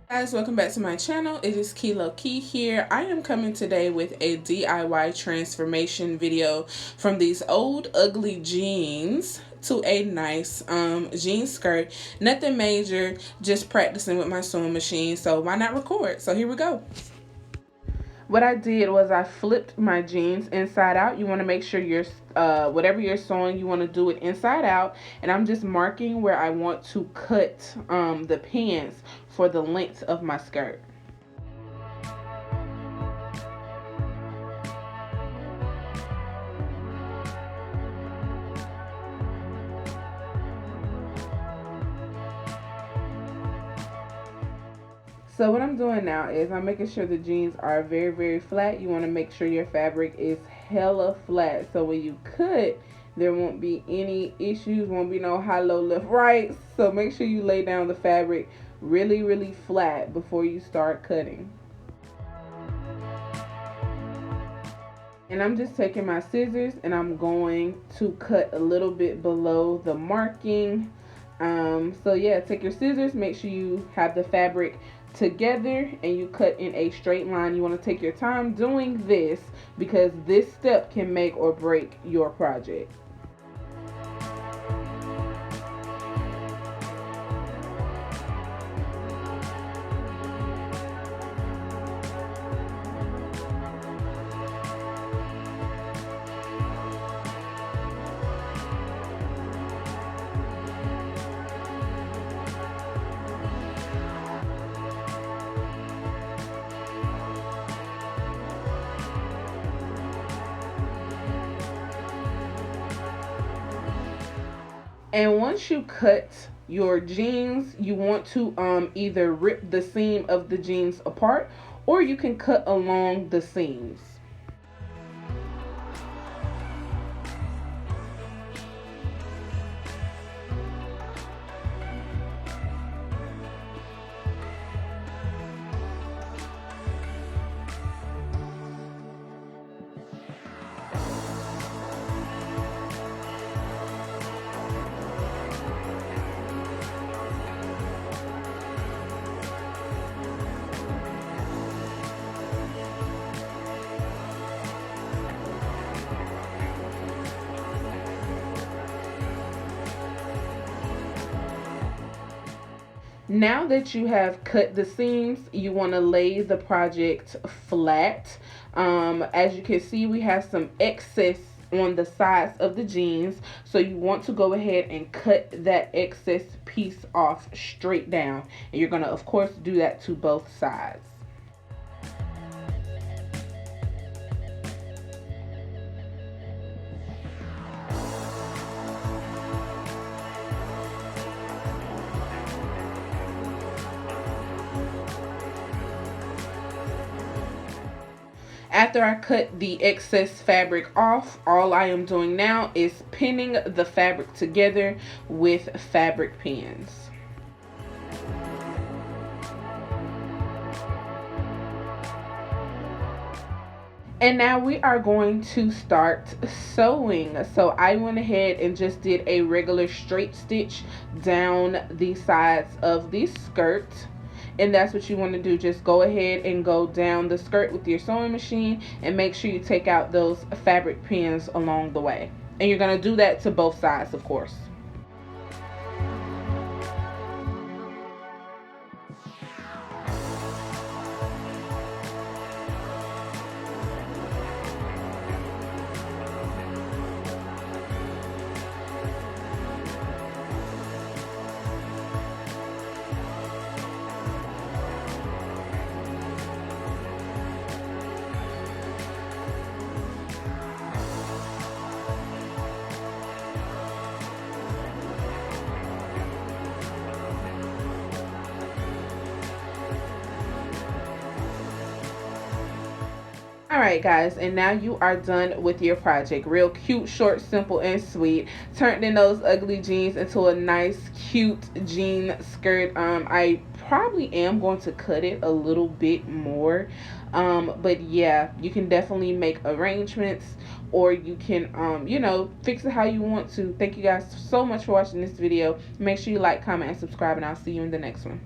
Guys, welcome back to my channel. It is Kilo Key here. I am coming today with a DIY transformation video from these old ugly jeans to a nice jean skirt. Nothing major, just practicing with my sewing machine, so why not record? So here we go. What I did was I flipped my jeans inside out. You want to make sure you're whatever you're sewing, you want to do it inside out. And I'm just marking where I want to cut the pants for the length of my skirt. So what I'm doing now is I'm making sure the jeans are very, very flat. You want to make sure your fabric is hella flat, so when you cut, there won't be any issues, won't be no high, low, left, right. So make sure you lay down the fabric really, really flat before you start cutting. And I'm just taking my scissors and I'm going to cut a little bit below the marking. So yeah, take your scissors, make sure you have the fabric together and you cut in a straight line. You want to take your time doing this because this step can make or break your project. And once you cut your jeans, you want to either rip the seam of the jeans apart or you can cut along the seams. Now that you have cut the seams, you want to lay the project flat. As you can see, we have some excess on the sides of the jeans, so you want to go ahead and cut that excess piece off straight down, and you're going to of course do that to both sides. After I cut the excess fabric off, all I am doing now is pinning the fabric together with fabric pins. And now we are going to start sewing. So I went ahead and just did a regular straight stitch down the sides of the skirt. And that's what you want to do. Just go ahead and go down the skirt with your sewing machine and make sure you take out those fabric pins along the way. And you're going to do that to both sides, of course. Alright guys, and now you are done with your project. Real cute, short, simple, and sweet. Turning those ugly jeans into a nice, cute jean skirt. I probably am going to cut it a little bit more. But yeah, you can definitely make arrangements, or you can, fix it how you want to. Thank you guys so much for watching this video. Make sure you like, comment, and subscribe, and I'll see you in the next one.